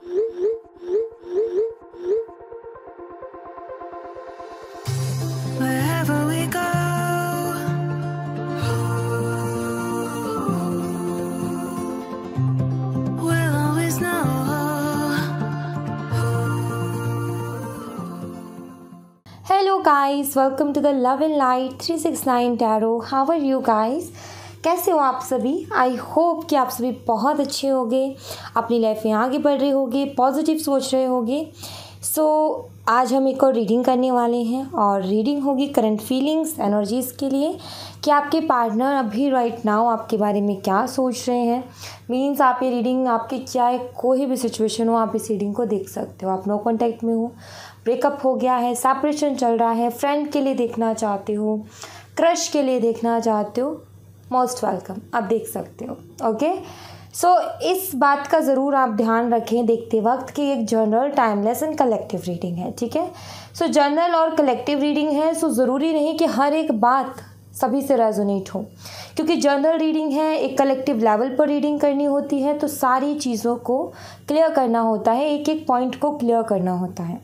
Wherever we go, we'll always know. Hello guys, welcome to the Love and Light 369 Tarot. How are you guys? कैसे हो आप सभी? I hope कि आप सभी बहुत अच्छे होंगे, अपनी लाइफ में आगे बढ़ रहे होंगे, पॉजिटिव सोच रहे होंगे। आज हम एक और रीडिंग करने वाले हैं और रीडिंग होगी करंट फीलिंग्स एनर्जीज़ के लिए कि आपके पार्टनर अभी राइट नाउ आपके बारे में क्या सोच रहे हैं। मीन्स आप ये रीडिंग आपकी चाहे कोई भी सिचुएशन हो आप इस रीडिंग को देख सकते हो। आप नो कॉन्टैक्ट में हो, ब्रेकअप हो गया है, सेपरेशन चल रहा है, फ्रेंड के लिए देखना चाहते हो, क्रश के लिए देखना चाहते हो, मोस्ट वेलकम, आप देख सकते हो। ओके, इस बात का ज़रूर आप ध्यान रखें देखते वक्त कि एक general, timeless and collective reading है। ठीक है, जनरल और कलेक्टिव रीडिंग है, ज़रूरी नहीं कि हर एक बात सभी से रेजोनेट हो, क्योंकि जनरल रीडिंग है, एक कलेक्टिव लेवल पर रीडिंग करनी होती है, तो सारी चीज़ों को क्लियर करना होता है, एक एक पॉइंट को क्लियर करना होता है।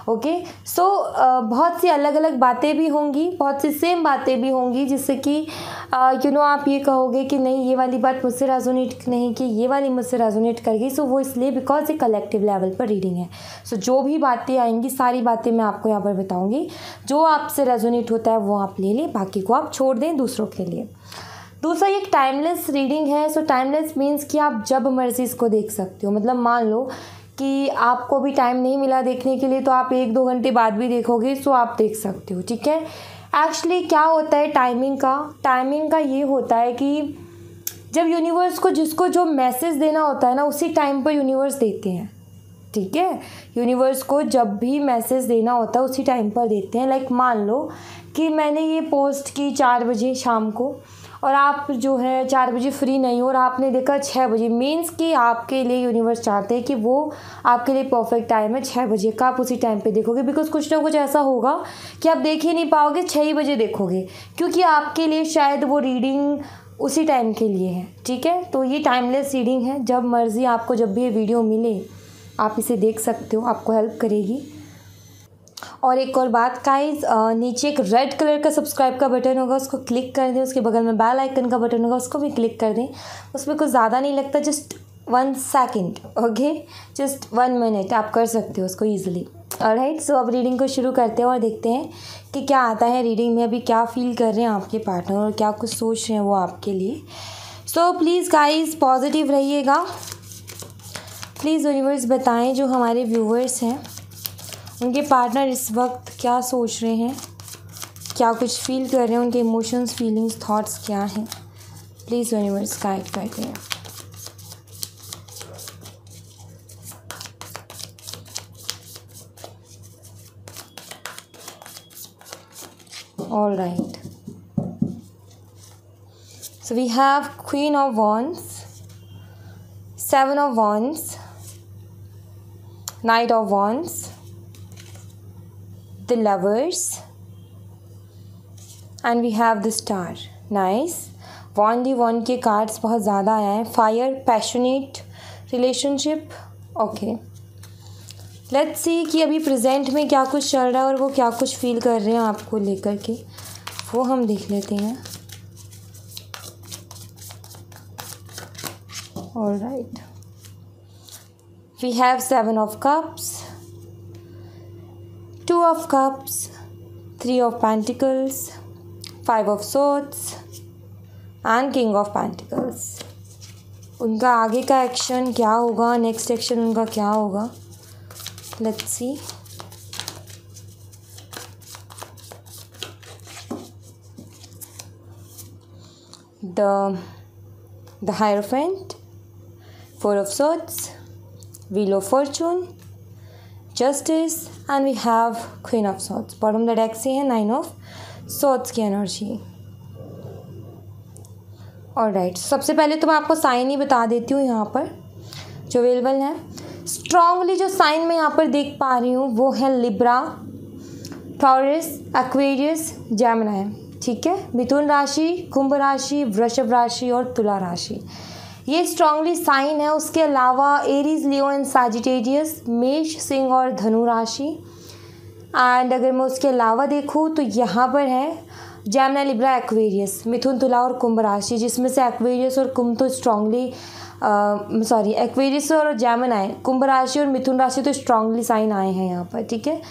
ओके, बहुत सी अलग अलग बातें भी होंगी, बहुत सी सेम बातें भी होंगी, जिससे कि आप ये कहोगे कि नहीं ये वाली बात मुझसे रेजोनेट नहीं की, ये वाली मुझसे रेजोनेट कर गई। वो इसलिए बिकॉज ये कलेक्टिव लेवल पर रीडिंग है। जो भी बातें आएंगी सारी बातें मैं आपको यहाँ पर बताऊँगी। जो आपसे रेजोनेट होता है वो आप ले लें, बाकी को आप छोड़ दें दूसरों के लिए। दूसरा, एक टाइमलेस रीडिंग है। टाइमलेस मीन्स कि आप जब मर्जी इसको देख सकते हो। मतलब मान लो कि आपको भी टाइम नहीं मिला देखने के लिए, तो आप 1-2 घंटे बाद भी देखोगे, आप देख सकते हो। ठीक है, एक्चुअली क्या होता है टाइमिंग का ये होता है कि जब यूनिवर्स को जिसको जो मैसेज देना होता है ना, उसी टाइम पर यूनिवर्स देते हैं। ठीक है, यूनिवर्स को जब भी मैसेज देना होता है उसी टाइम पर देते हैं। लाइक मान लो कि मैंने ये पोस्ट की 4 बजे शाम को, और आप जो है 4 बजे फ्री नहीं हो और आपने देखा 6 बजे, मीन्स कि आपके लिए यूनिवर्स चाहते हैं कि वो आपके लिए परफेक्ट टाइम है 6 बजे का, आप उसी टाइम पे देखोगे। बिकॉज कुछ ना कुछ ऐसा होगा कि आप देख ही नहीं पाओगे, 6 ही बजे देखोगे, क्योंकि आपके लिए शायद वो रीडिंग उसी टाइम के लिए है। ठीक है, तो ये टाइमलेस रीडिंग है। जब मर्ज़ी आपको जब भी ये वीडियो मिले आप इसे देख सकते हो, आपको हेल्प करेगी। और एक और बात गाइस, नीचे एक रेड कलर का सब्सक्राइब का बटन होगा, उसको क्लिक कर दें। उसके बगल में बेल आइकन का बटन होगा, उसको भी क्लिक कर दें। उसमें कुछ ज़्यादा नहीं लगता, just 1 second, okay, just 1 minute आप कर सकते हो उसको ईजिली। ऑलराइट, अब रीडिंग को शुरू करते हैं और देखते हैं कि क्या आता है रीडिंग में। अभी क्या फील कर रहे हैं आपके पार्टनर और क्या कुछ सोच रहे हैं वो आपके लिए। प्लीज़ गाइज पॉजिटिव रहिएगा। प्लीज़ यूनिवर्स बताएं जो हमारे व्यूवर्स हैं उनके पार्टनर इस वक्त क्या सोच रहे हैं, क्या कुछ फील कर रहे हैं, उनके इमोशंस, फीलिंग्स, थॉट्स क्या हैं। प्लीज़ यूनिवर्स गाइड करते हैं। All right, we have queen of wands, 7 of wands, knight of wands, the lovers, and we have the star. Nice. Wand के कार्ड्स बहुत ज़्यादा आया है। Fire, passionate relationship. Okay, let's see कि अभी present में क्या कुछ चल रहा है और वो क्या कुछ फील कर रहे हैं आपको लेकर के, वो हम देख लेते हैं। All right, we have 7 of cups, 2 of cups, 3 of pentacles, 5 of swords and king of pentacles। उनका आगे का एक्शन क्या होगा, नेक्स्ट एक्शन उनका क्या होगा, let's see. The hierophant, 4 of swords, wheel of fortune, justice, and we have queen of swords. Bottom the deck से है 9 ऑफ सॉर्ड्स की एनर्जी। ऑलराइट, सबसे पहले तो मैं आपको साइन ही बता देती हूँ यहाँ पर जो अवेलेबल है। स्ट्रांगली जो साइन मैं यहाँ पर देख पा रही हूँ वो है लिब्रा, टॉरस, एक्वेरियस, जेमिनी। ठीक है, मिथुन राशि, कुंभ राशि, वृषभ राशि और तुला राशि। ये स्ट्रांगली साइन है। उसके अलावा एरीज, लियो एंड सैजिटेरियस, मेष, सिंह और धनु राशि। एंड अगर मैं उसके अलावा देखूँ तो यहाँ पर है जेमिनी, लिब्रा, एक्वेरियस, मिथुन, तुला और कुंभ राशि, जिसमें से एक्वेरियस और कुंभ तो स्ट्रांगली एक्वेरियस और जेमिनी, कुंभ राशि और मिथुन राशि तो स्ट्रांगली साइन आए हैं यहाँ पर। ठीक है,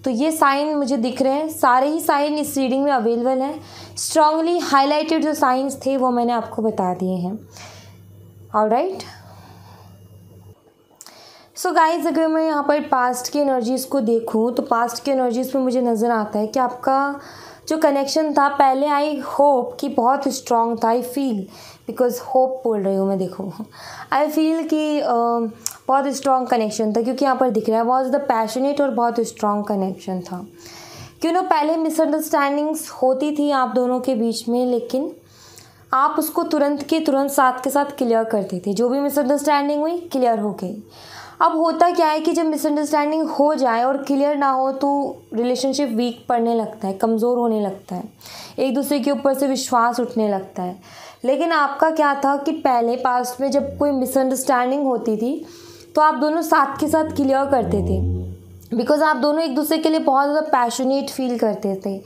तो ये साइन मुझे दिख रहे हैं, सारे ही साइन इस रीडिंग में अवेलेबल हैं। स्ट्रांगली हाईलाइटेड जो साइंस थे वो मैंने आपको बता दिए हैं। ऑलराइट, सो गाइज, अगर मैं यहाँ पर पास्ट की एनर्जीज़ को देखूँ तो पास्ट की एनर्जीज़ में मुझे नज़र आता है कि आपका जो कनेक्शन था पहले, आई होप कि बहुत स्ट्रॉन्ग था। आई फील, बिकॉज होप बोल रही हूँ मैं, देखो आई फील कि बहुत स्ट्रॉन्ग कनेक्शन था, क्योंकि यहाँ पर दिख रहा है वॉज द पैशनेट और बहुत स्ट्रॉन्ग कनेक्शन था। क्यों ना पहले मिसअंडरस्टैंडिंग्स होती थी आप दोनों के बीच में, लेकिन आप उसको तुरंत के साथ क्लियर करते थे। जो भी मिसअंडरस्टैंडिंग हुई क्लियर हो गई। अब होता क्या है कि जब मिसअंडरस्टैंडिंग हो जाए और क्लियर ना हो तो रिलेशनशिप वीक पड़ने लगता है, कमज़ोर होने लगता है, एक दूसरे के ऊपर से विश्वास उठने लगता है। लेकिन आपका क्या था कि पहले पास्ट में जब कोई मिसअंडरस्टैंडिंग होती थी तो आप दोनों साथ के साथ क्लियर करते थे, बिकॉज आप दोनों एक दूसरे के लिए बहुत ज़्यादा पैशनेट फील करते थे।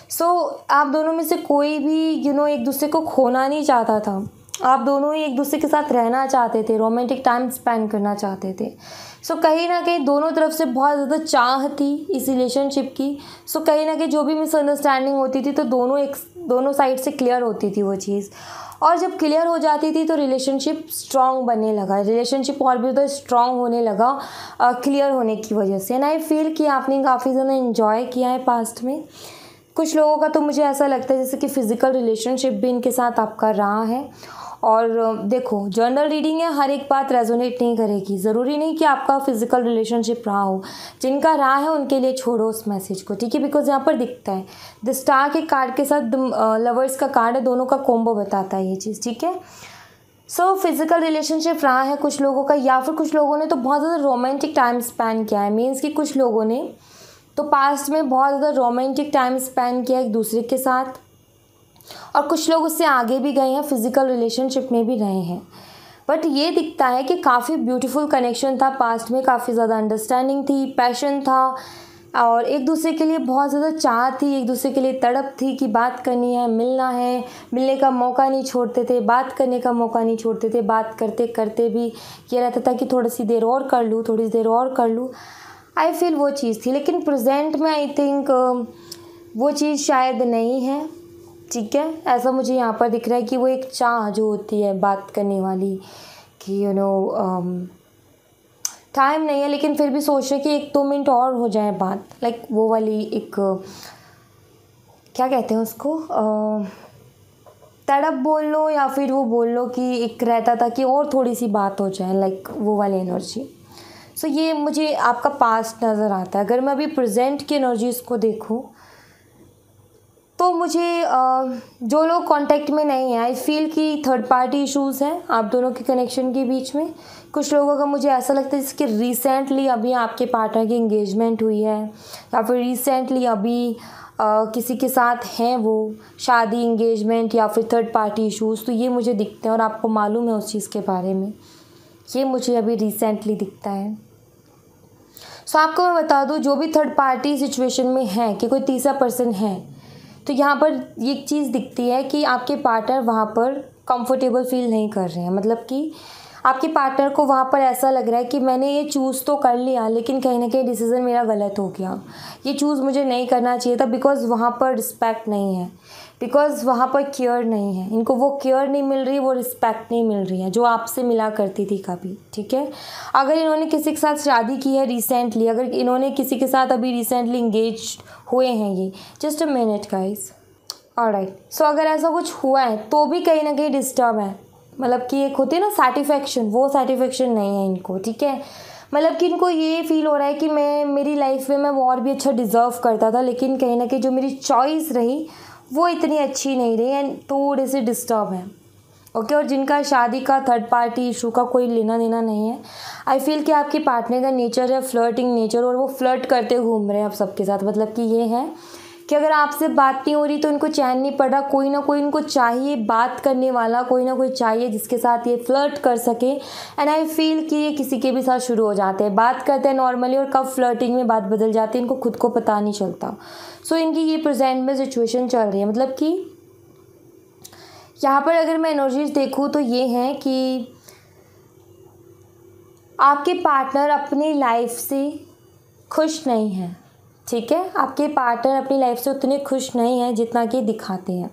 सो आप दोनों में से कोई भी एक दूसरे को खोना नहीं चाहता था। आप दोनों ही एक दूसरे के साथ रहना चाहते थे, रोमांटिक टाइम स्पेंड करना चाहते थे। सो कहीं ना कहीं दोनों तरफ से बहुत ज़्यादा चाह थी इस रिलेशनशिप की। सो कहीं ना कहीं जो भी मिसअंडरस्टैंडिंग होती थी तो दोनों साइड से क्लियर होती थी वो चीज़। और जब क्लियर हो जाती थी तो रिलेशनशिप स्ट्रॉन्ग बनने लगा, रिलेशनशिप और भी ज़्यादा स्ट्रॉन्ग होने लगा क्लियर होने की वजह से। एंड आई फील कि आपने काफ़ी ज़्यादा इन्जॉय किया है पास्ट में। कुछ लोगों का तो मुझे ऐसा लगता है जैसे कि फ़िज़िकल रिलेशनशिप भी इनके साथ आपका रहा है। और देखो, जनरल रीडिंग है, हर एक बात रेजोनेट नहीं करेगी। ज़रूरी नहीं कि आपका फिजिकल रिलेशनशिप रहा हो। जिनका रहा है उनके लिए छोड़ो उस मैसेज को, ठीक है। बिकॉज यहाँ पर दिखता है द स्टार के कार्ड के साथ लवर्स का कार्ड है, दोनों का कॉम्बो बताता है ये चीज़, ठीक है। सो फिजिकल रिलेशनशिप रहा है कुछ लोगों का, या फिर कुछ लोगों ने तो बहुत ज़्यादा रोमांटिक टाइम स्पेंड किया है। मीन्स कि कुछ लोगों ने तो पास्ट में बहुत ज़्यादा रोमांटिक टाइम स्पेंड किया एक दूसरे के साथ, और कुछ लोग उससे आगे भी गए हैं, फिज़िकल रिलेशनशिप में भी रहे हैं। बट ये दिखता है कि काफ़ी ब्यूटीफुल कनेक्शन था पास्ट में, काफ़ी ज़्यादा अंडरस्टैंडिंग थी, पैशन था, और एक दूसरे के लिए बहुत ज़्यादा चाह थी, एक दूसरे के लिए तड़प थी कि बात करनी है, मिलना है, मिलने का मौका नहीं छोड़ते थे, बात करने का मौका नहीं छोड़ते थे। बात करते करते भी ये रहता था कि थोड़ी सी देर और कर लूँ, थोड़ी देर और कर लूँ। आई फील वो चीज़ थी। लेकिन प्रेजेंट में आई थिंक वो चीज़ शायद नहीं है, ठीक है। ऐसा मुझे यहाँ पर दिख रहा है कि वो एक चाह जो होती है बात करने वाली, कि टाइम नहीं है लेकिन फिर भी सोच रहे कि 1-2 मिनट और हो जाए बात, लाइक वो वाली एक क्या कहते हैं उसको, तड़प बोल लो या फिर वो बोल लो कि एक रहता था कि और थोड़ी सी बात हो जाए, लाइक वो वाली एनर्जी। सो ये मुझे आपका पास्ट नज़र आता है। अगर मैं अभी प्रेजेंट की एनर्जीज़ को देखूँ तो मुझे जो लोग कांटेक्ट में नहीं है, आई फील कि थर्ड पार्टी इश्यूज़ हैं आप दोनों के कनेक्शन के बीच में। कुछ लोगों का मुझे ऐसा लगता है जैसे कि रिसेंटली अभी आपके पार्टनर की एंगेजमेंट हुई है, या फिर रिसेंटली अभी किसी के साथ हैं वो, शादी, एंगेजमेंट या फिर थर्ड पार्टी इश्यूज़। तो ये मुझे दिखते हैं और आपको मालूम है उस चीज़ के बारे में। ये मुझे अभी रिसेंटली दिखता है। सो आपको मैं बता दूँ, जो भी थर्ड पार्टी सिचुएशन में है कि कोई तीसरा पर्सन है, तो यहाँ पर ये चीज़ दिखती है कि आपके पार्टनर वहाँ पर कंफर्टेबल फील नहीं कर रहे हैं। मतलब कि आपके पार्टनर को वहाँ पर ऐसा लग रहा है कि मैंने ये चूज़ तो कर लिया लेकिन कहीं ना कहीं डिसीज़न मेरा गलत हो गया, ये चूज़ मुझे नहीं करना चाहिए था। बिकॉज़ वहाँ पर रिस्पेक्ट नहीं है, बिकॉज़ वहाँ पर केयर नहीं है, इनको वो केयर नहीं मिल रही, वो रिस्पेक्ट नहीं मिल रही है जो आपसे मिला करती थी कभी, ठीक है। अगर इन्होंने किसी के साथ शादी की है रिसेंटली, अगर इन्होंने किसी के साथ अभी रिसेंटली इंगेज हुए हैं, ये just a minute guys, alright. So अगर ऐसा कुछ हुआ है तो भी कहीं ना कहीं डिस्टर्ब है। मतलब कि एक होती है ना सेटिस्फैक्शन, वो सेटिस्फैक्शन नहीं है इनको, ठीक है। मतलब कि इनको ये फील हो रहा है कि मेरी लाइफ में मैं वो और भी अच्छा डिज़र्व करता था, लेकिन कहीं ना कहीं जो मेरी चॉइस रही वो इतनी अच्छी नहीं रही, एंड थोड़े से डिस्टर्ब है, ओके। और जिनका शादी का थर्ड पार्टी इशू का कोई लेना देना नहीं है, आई फील कि आपके पार्टनर का नेचर है फ्लर्टिंग नेचर, और वो फ्लर्ट करते घूम रहे हैं आप सबके साथ। मतलब कि ये है कि अगर आपसे बात नहीं हो रही तो इनको चैन नहीं पड़ रहा, कोई ना कोई इनको चाहिए बात करने वाला, कोई ना कोई चाहिए जिसके साथ ये फ्लर्ट कर सके। एंड आई फील कि ये किसी के भी साथ शुरू हो जाते हैं, बात करते हैं नॉर्मली और कब फ्लर्टिंग में बात बदल जाती है इनको खुद को पता नहीं चलता। सो इनकी ये प्रेजेंट में सिचुएशन चल रही है, मतलब कि यहाँ पर अगर मैं एनर्जीज देखूँ तो ये हैं कि आपके पार्टनर अपनी लाइफ से खुश नहीं है, ठीक है। आपके पार्टनर अपनी लाइफ से उतने खुश नहीं हैं जितना कि दिखाते हैं।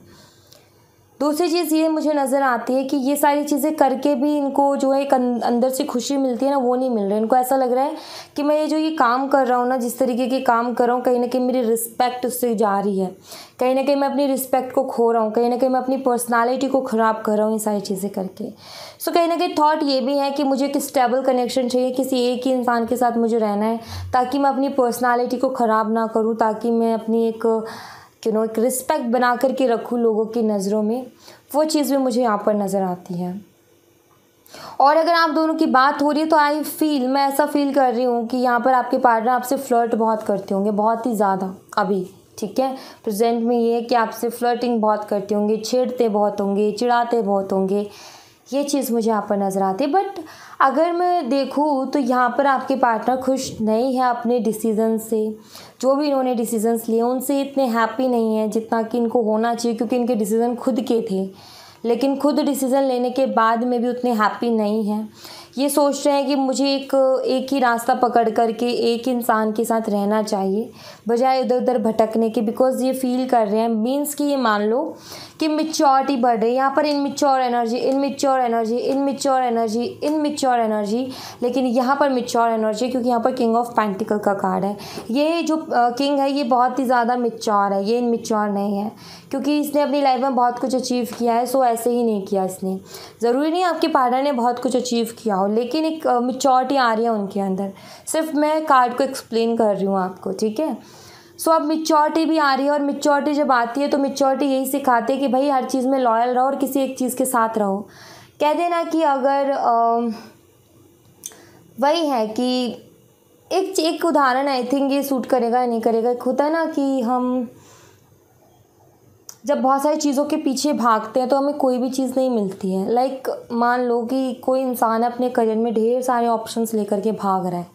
दूसरी चीज़ ये मुझे नज़र आती है कि ये सारी चीज़ें करके भी इनको जो है एक अंदर से खुशी मिलती है ना, वो नहीं मिल रहा है इनको। ऐसा लग रहा है कि मैं ये जो ये काम कर रहा हूँ ना, जिस तरीके के काम कर रहा हूँ, कहीं ना कहीं मेरी रिस्पेक्ट उससे जा रही है, कहीं ना कहीं मैं अपनी रिस्पेक्ट को खो रहा हूँ, कहीं ना कहीं मैं अपनी पर्सनालिटी को ख़राब कर रहा हूँ ये सारी चीज़ें करके। सो कहीं ना कहीं थॉट ये भी है कि मुझे एक स्टेबल कनेक्शन चाहिए, किसी एक ही इंसान के साथ मुझे रहना है ताकि मैं अपनी पर्सनालिटी को ख़राब ना करूँ, ताकि मैं अपनी एक एक रिस्पेक्ट बना करके रखूँ लोगों की नज़रों में। वो चीज़ भी मुझे यहाँ पर नज़र आती है। और अगर आप दोनों की बात हो रही है तो मैं ऐसा फील कर रही हूँ कि यहाँ पर आपके पार्टनर आपसे फ्लर्ट बहुत करते होंगे, बहुत ही ज़्यादा अभी, ठीक है। प्रेजेंट में ये है कि आपसे फ्लर्टिंग बहुत करते होंगे, छेड़ते बहुत होंगे, चिढ़ाते बहुत होंगे, ये चीज़ मुझे यहाँ पर नज़र आती है। बट अगर मैं देखूँ तो यहाँ पर आपके पार्टनर खुश नहीं है अपने डिसीज़न से, जो भी इन्होंने डिसीजंस लिए उनसे इतने हैप्पी नहीं है जितना कि इनको होना चाहिए, क्योंकि इनके डिसीज़न खुद के थे, लेकिन खुद डिसीज़न लेने के बाद में भी उतने हैप्पी नहीं हैं। ये सोच रहे हैं कि मुझे एक ही रास्ता पकड़ करके एक इंसान के साथ रहना चाहिए बजाय इधर उधर भटकने के, बिकॉज ये फील कर रहे हैं, मीन्स कि ये मान लो कि मिच्योरिटी बढ़ रही है यहाँ पर, इनमिच्योर एनर्जी, लेकिन यहाँ पर मिच्योर एनर्जी, क्योंकि यहाँ पर किंग ऑफ पेंटिकल का कार्ड है। ये जो किंग है ये बहुत ही ज़्यादा मिच्योर है, ये इनमिच्योर नहीं है, क्योंकि इसने अपनी लाइफ में बहुत कुछ अचीव किया है। सो ऐसे ही नहीं किया इसने, ज़रूरी नहीं आपके पार्टनर ने बहुत कुछ अचीव किया हो, लेकिन एक मिच्योरिटी आ रही है उनके अंदर। सिर्फ मैं कार्ड को एक्सप्लेन कर रही हूँ आपको, ठीक है। सो अब मिच्योरिटी भी आ रही है, और मिच्योरिटी जब आती है तो मिच्योरिटी यही सिखाती है कि भाई हर चीज़ में लॉयल रहो और किसी एक चीज़ के साथ रहो। कहते हैं ना कि अगर वही है कि एक उदाहरण, आई थिंक ये सूट करेगा या नहीं करेगा। एक होता है ना कि हम जब बहुत सारी चीज़ों के पीछे भागते हैं तो हमें कोई भी चीज़ नहीं मिलती है। लाइक मान लो कि कोई इंसान अपने करियर में ढेर सारे ऑप्शंस लेकर के भाग रहा है,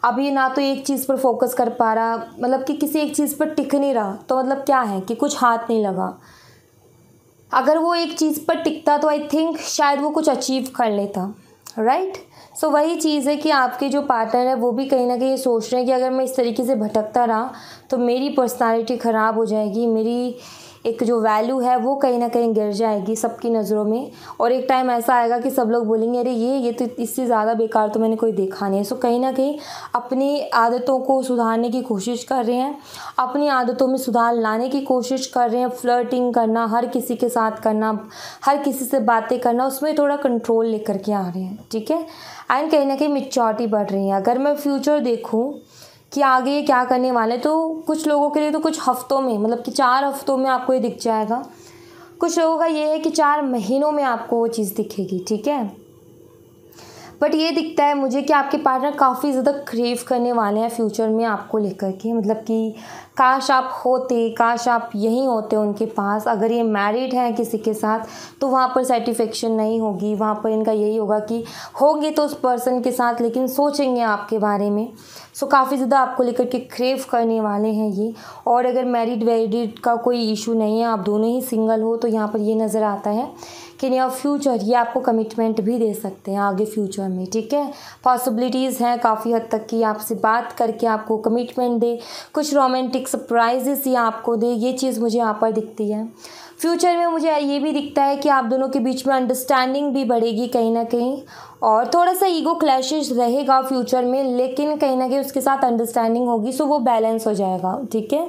अब ये ना तो एक चीज़ पर फोकस कर पा रहा, मतलब कि किसी एक चीज़ पर टिक नहीं रहा, तो मतलब क्या है कि कुछ हाथ नहीं लगा। अगर वो एक चीज़ पर टिकता तो आई थिंक शायद वो कुछ अचीव कर लेता, राइट। सो वही चीज़ है कि आपके जो पार्टनर है वो भी कहीं ना कहीं सोच रहे हैं कि अगर मैं इस तरीके से भटकता रहा तो मेरी पर्सनालिटी ख़राब हो जाएगी, मेरी एक जो वैल्यू है वो कहीं ना कहीं गिर जाएगी सबकी नज़रों में, और एक टाइम ऐसा आएगा कि सब लोग बोलेंगे अरे ये तो इससे ज़्यादा बेकार तो मैंने कोई देखा नहीं है। सो कहीं ना कहीं अपनी आदतों को सुधारने की कोशिश कर रहे हैं, अपनी आदतों में सुधार लाने की कोशिश कर रहे हैं। फ्लर्टिंग करना, हर किसी के साथ करना, हर किसी से बातें करना, उसमें थोड़ा कंट्रोल लेकर के आ रहे हैं, ठीक है। एंड कहीं ना कहीं मैच्योरिटी बढ़ रही है। अगर मैं फ्यूचर देखूँ कि आगे ये क्या करने वाले, तो कुछ लोगों के लिए तो कुछ हफ्तों में, मतलब कि 4 हफ्तों में आपको ये दिख जाएगा। कुछ लोगों का ये है कि 4 महीनों में आपको वो चीज़ दिखेगी, ठीक है। बट ये दिखता है मुझे कि आपके पार्टनर काफ़ी ज़्यादा क्रेव करने वाले हैं फ्यूचर में आपको लेकर के, मतलब कि काश आप होते, काश आप यहीं होते उनके पास। अगर ये मैरिड हैं किसी के साथ तो वहाँ पर सेटिस्फेक्शन नहीं होगी, वहाँ पर इनका यही होगा कि होंगे तो उस पर्सन के साथ लेकिन सोचेंगे आपके बारे में। सो काफ़ी ज़्यादा आपको लेकर के क्रेव करने वाले हैं ये। और अगर मैरिड वेरिड का कोई इशू नहीं है, आप दोनों ही सिंगल हो, तो यहाँ पर ये नज़र आता है कि नियर फ्यूचर ये आपको कमिटमेंट भी दे सकते हैं आगे फ्यूचर में, ठीक है। पॉसिबिलिटीज़ हैं काफ़ी हद तक कि आपसे बात करके आपको कमिटमेंट दे, कुछ रोमांटिक सरप्राइजेस ये आपको दे, ये चीज़ मुझे यहाँ पर दिखती है। फ्यूचर में मुझे ये भी दिखता है कि आप दोनों के बीच में अंडरस्टैंडिंग भी बढ़ेगी कहीं ना कहीं, और थोड़ा सा ईगो क्लैशेस रहेगा फ्यूचर में, लेकिन कहीं ना कहीं उसके साथ अंडरस्टैंडिंग होगी, सो वो बैलेंस हो जाएगा, ठीक है।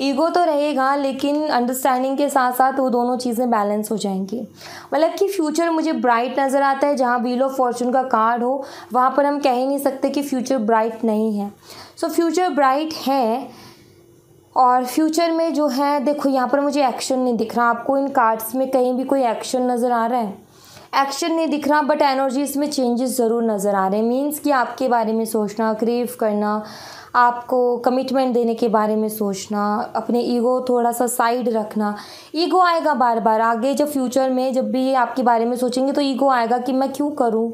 ईगो तो रहेगा लेकिन अंडरस्टैंडिंग के साथ साथ वो दोनों चीज़ें बैलेंस हो जाएंगी। मतलब कि फ्यूचर मुझे ब्राइट नज़र आता है। जहाँ व्हील ऑफ फॉर्चून का कार्ड हो वहाँ पर हम कह ही नहीं सकते कि फ्यूचर ब्राइट नहीं है। सो फ्यूचर ब्राइट है, और फ्यूचर में जो है देखो यहाँ पर मुझे एक्शन नहीं दिख रहा। आपको इन कार्ड्स में कहीं भी कोई एक्शन नज़र आ रहा है? एक्शन नहीं दिख रहा बट एनर्जीज में चेंजेस ज़रूर नज़र आ रहे हैं। मीन्स कि आपके बारे में सोचना, क्रेव करना, आपको कमिटमेंट देने के बारे में सोचना, अपने ईगो थोड़ा सा साइड रखना। ईगो आएगा बार बार आगे, जब फ्यूचर में जब भी आपके बारे में सोचेंगे तो ईगो आएगा कि मैं क्यों करूं,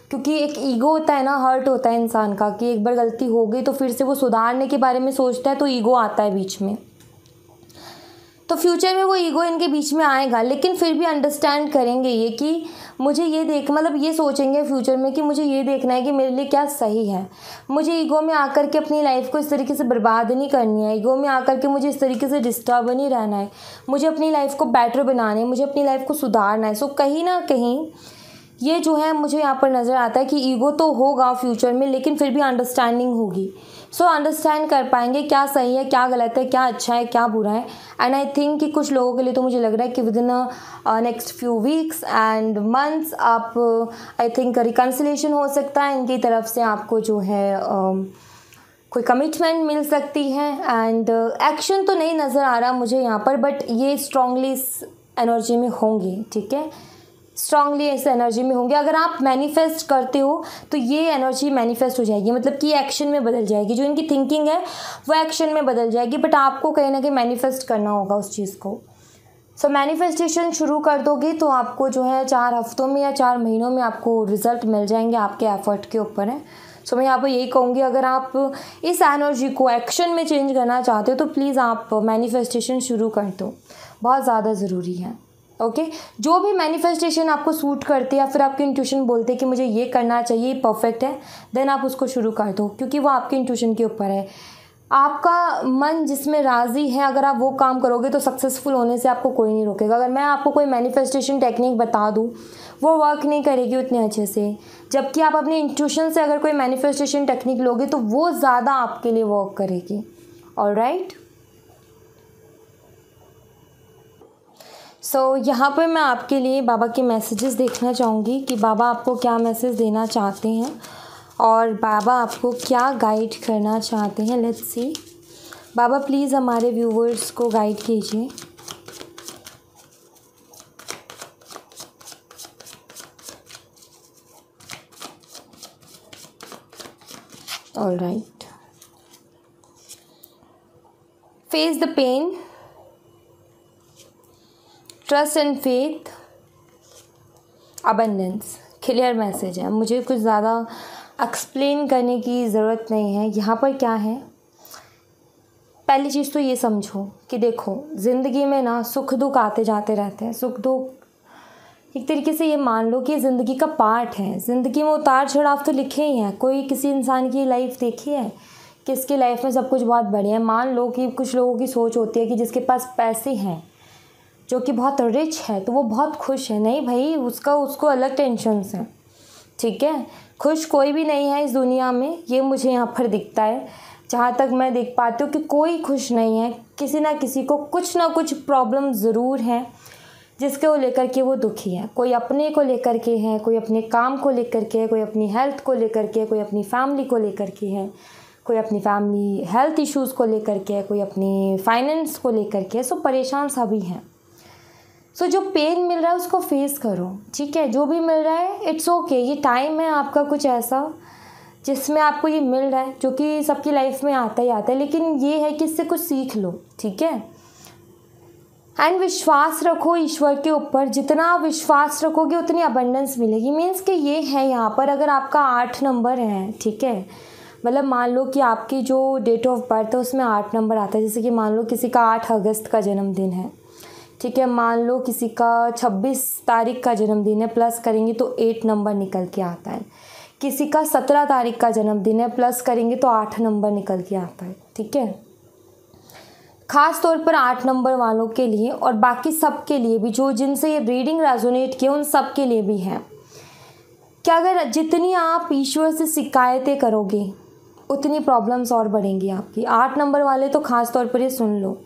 क्योंकि एक ईगो होता है ना, हर्ट होता है इंसान का कि एक बार गलती हो गई तो फिर से वो सुधारने के बारे में सोचता है तो ईगो आता है बीच में। तो फ्यूचर में वो ईगो इनके बीच में आएगा, लेकिन फिर भी अंडरस्टैंड करेंगे ये कि मुझे ये मतलब ये सोचेंगे फ्यूचर में कि मुझे ये देखना है कि मेरे लिए क्या सही है। मुझे ईगो में आकर के अपनी लाइफ को इस तरीके से बर्बाद नहीं करनी है, ईगो में आकर के मुझे इस तरीके से डिस्टर्ब नहीं रहना है। मुझे अपनी लाइफ को बेटर बनाना है, मुझे अपनी लाइफ को सुधारना है। सो कहीं ना कहीं ये जो है मुझे यहाँ पर नज़र आता है कि ईगो तो होगा फ्यूचर में, लेकिन फिर भी अंडरस्टैंडिंग होगी। सो अंडरस्टैंड कर पाएंगे क्या सही है, क्या गलत है, क्या अच्छा है, क्या बुरा है। एंड आई थिंक कि कुछ लोगों के लिए तो मुझे लग रहा है कि with in next few weeks and months आप आई थिंक रिकन्सिलेशन हो सकता है, इनकी तरफ से आपको जो है कोई कमिटमेंट मिल सकती है। एंड एक्शन तो नहीं नज़र आ रहा मुझे यहाँ पर, बट ये स्ट्रांगली इस एनर्जी में होंगे, ठीक है, स्ट्रांगली इस एनर्जी में होंगे। अगर आप मैनिफेस्ट करते हो तो ये एनर्जी मैनिफेस्ट हो जाएगी, मतलब कि एक्शन में बदल जाएगी। जो इनकी थिंकिंग है वो एक्शन में बदल जाएगी, बट आपको कहीं ना कहीं मैनिफेस्ट करना होगा उस चीज़ को। सो मैनिफेस्टेशन शुरू कर दोगे तो आपको जो है 4 हफ्तों में या 4 महीनों में आपको रिजल्ट मिल जाएंगे, आपके एफर्ट के ऊपर है। सो मैं यहाँ पर यही कहूँगी, अगर आप इस एनर्जी को एक्शन में चेंज करना चाहते हो तो प्लीज़ आप मैनिफेस्टेशन शुरू कर दो, बहुत ज़्यादा ज़रूरी है। ओके जो भी मैनिफेस्टेशन आपको सूट करते या फिर आपकी इंट्यूशन बोलते हैं कि मुझे ये करना चाहिए, परफेक्ट है, देन आप उसको शुरू कर दो, क्योंकि वो आपकी इंट्यूशन के ऊपर है। आपका मन जिसमें राज़ी है, अगर आप वो काम करोगे तो सक्सेसफुल होने से आपको कोई नहीं रोकेगा। अगर मैं आपको कोई मैनिफेस्टेशन टेक्निक बता दूँ, वो वर्क नहीं करेगी उतने अच्छे से, जबकि आप अपने इंट्यूशन से अगर कोई मैनिफेस्टेशन टेक्निक लोगे तो वो ज़्यादा आपके लिए वर्क करेगी। ऑलराइट, सो यहाँ पर मैं आपके लिए बाबा के मैसेजेस देखना चाहूँगी कि बाबा आपको क्या मैसेज देना चाहते हैं और बाबा आपको क्या गाइड करना चाहते हैं। Let's see. बाबा प्लीज़ हमारे व्यूवर्स को गाइड कीजिए। All right, face the pain, trust and faith, abundance. Clear message है, मुझे कुछ ज़्यादा एक्सप्लेन करने की ज़रूरत नहीं है। यहाँ पर क्या है, पहली चीज़ तो ये समझो कि देखो ज़िंदगी में ना सुख दुख आते जाते रहते हैं। सुख दुख एक तरीके से ये मान लो कि ज़िंदगी का पार्ट है। ज़िंदगी में उतार चढ़ाव तो लिखे ही हैं। कोई किसी इंसान की लाइफ देखी है कि इसकी लाइफ में सब कुछ बहुत बढ़िया है। मान लो कि कुछ लोगों की सोच होती है कि जिसके पास पैसे हैं, जो कि बहुत रिच है, तो वो बहुत खुश है। नहीं भाई, उसको अलग टेंशन्स हैं, ठीक है। खुश कोई भी नहीं है इस दुनिया में, ये मुझे यहाँ पर दिखता है। जहाँ तक मैं देख पाती हूँ कि कोई खुश नहीं है। किसी ना किसी को कुछ ना कुछ प्रॉब्लम ज़रूर है जिसके वो लेकर के वो दुखी है। कोई अपने को लेकर के है, कोई अपने काम को लेकर के है, कोई अपनी हेल्थ को लेकर के है, कोई अपनी फैमिली को लेकर के है, कोई अपनी फैमिली हेल्थ इश्यूज़ को लेकर के है, कोई अपनी फाइनेंस को लेकर के है। सो परेशान सभी हैं। सो जो पेन मिल रहा है उसको फेस करो, ठीक है। जो भी मिल रहा है इट्स ओके। ये टाइम है आपका कुछ ऐसा जिसमें आपको ये मिल रहा है, जो कि सबकी लाइफ में आता ही आता है, लेकिन ये है कि इससे कुछ सीख लो, ठीक है। एंड विश्वास रखो ईश्वर के ऊपर। जितना आप विश्वास रखोगे उतनी अबंडेंस मिलेगी। मीन्स कि ये है यहाँ पर, अगर आपका 8 नंबर है, ठीक है, मतलब मान लो कि आपकी जो डेट ऑफ बर्थ है उसमें 8 नंबर आता है। जैसे कि मान लो किसी का 8 अगस्त का जन्मदिन है, ठीक है, मान लो किसी का 26 तारीख का जन्मदिन है, प्लस करेंगे तो 8 नंबर निकल के आता है। किसी का 17 तारीख का जन्मदिन है, प्लस करेंगे तो 8 नंबर निकल के आता है, ठीक है। ख़ास तौर पर 8 नंबर वालों के लिए और बाकी सब के लिए भी, जो जिनसे ये रीडिंग रेजोनेट किया उन सब के लिए भी है कि अगर जितनी आप ईश्वर से शिकायतें करोगे उतनी प्रॉब्लम्स और बढ़ेंगी आपकी। 8 नंबर वाले तो ख़ास तौर पर ये सुन लो,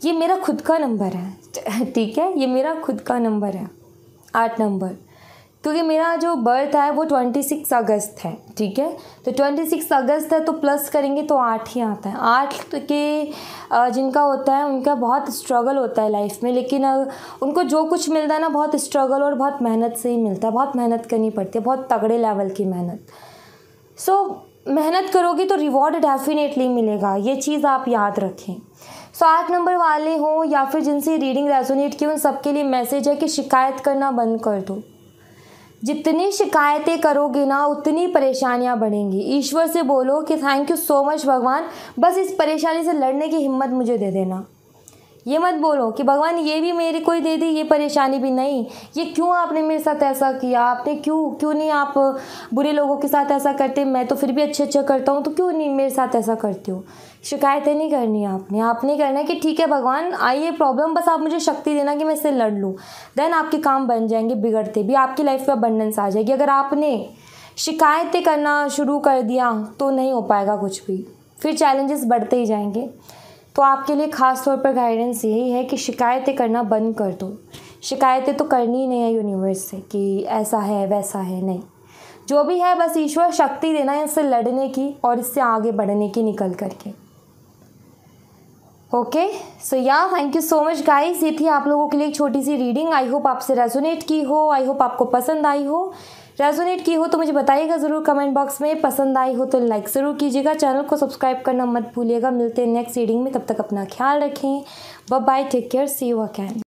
ये मेरा खुद का नंबर है, ठीक है, ये मेरा खुद का नंबर है 8 नंबर, क्योंकि मेरा जो बर्थ है वो 26 अगस्त है, ठीक है। तो 26 अगस्त है तो प्लस करेंगे तो 8 ही आता है। 8 के जिनका होता है उनका बहुत स्ट्रगल होता है लाइफ में, लेकिन उनको जो कुछ मिलता है ना बहुत स्ट्रगल और बहुत मेहनत से ही मिलता है। बहुत मेहनत करनी पड़ती है, बहुत तगड़े लेवल की मेहनत। मेहनत करोगे तो रिवॉर्ड डेफिनेटली मिलेगा, ये चीज़ आप याद रखें। 8 नंबर वाले हों या फिर जिनसे रीडिंग रेजोनेट की, उन सबके लिए मैसेज है कि शिकायत करना बंद कर दो। जितनी शिकायतें करोगे ना उतनी परेशानियां बढ़ेंगी। ईश्वर से बोलो कि थैंक यू सो मच भगवान, बस इस परेशानी से लड़ने की हिम्मत मुझे दे देना। ये मत बोलो कि भगवान ये भी मेरे को ही दे दी, ये परेशानी भी नहीं, ये क्यों आपने मेरे साथ ऐसा किया, आपने क्यों नहीं आप बुरे लोगों के साथ ऐसा करते, मैं तो फिर भी अच्छा करता हूँ, तो क्यों नहीं मेरे साथ ऐसा करती हो। शिकायतें नहीं करनी आपने करना है कि ठीक है भगवान आई ये प्रॉब्लम, बस आप मुझे शक्ति देना कि मैं इससे लड़ लूँ। देन आपके काम बन जाएंगे, बिगड़ते भी आपकी लाइफ में अबंडेंस आ जाएगी। अगर आपने शिकायतें करना शुरू कर दिया तो नहीं हो पाएगा कुछ भी, फिर चैलेंजेस बढ़ते ही जाएंगे। तो आपके लिए ख़ास तौर पर गाइडेंस यही है कि शिकायतें करना बंद कर दो। शिकायतें तो करनी ही नहीं है यूनिवर्स से कि ऐसा है वैसा है, नहीं, जो भी है बस ईश्वर शक्ति देना है इससे लड़ने की और इससे आगे बढ़ने की निकल करके। ओके, सो या thank you so much guys. ये थी आप लोगों के लिए एक छोटी सी रीडिंग। आई होप आपसे रेजोनेट की हो, आई होप आपको पसंद आई हो। रेजोनेट की हो तो मुझे बताइएगा ज़रूर कमेंट बॉक्स में। पसंद आई हो तो लाइक ज़रूर कीजिएगा, चैनल को सब्सक्राइब करना मत भूलिएगा। मिलते हैं नेक्स्ट रीडिंग में, तब तक अपना ख्याल रखें। Bye bye, take care, see you again.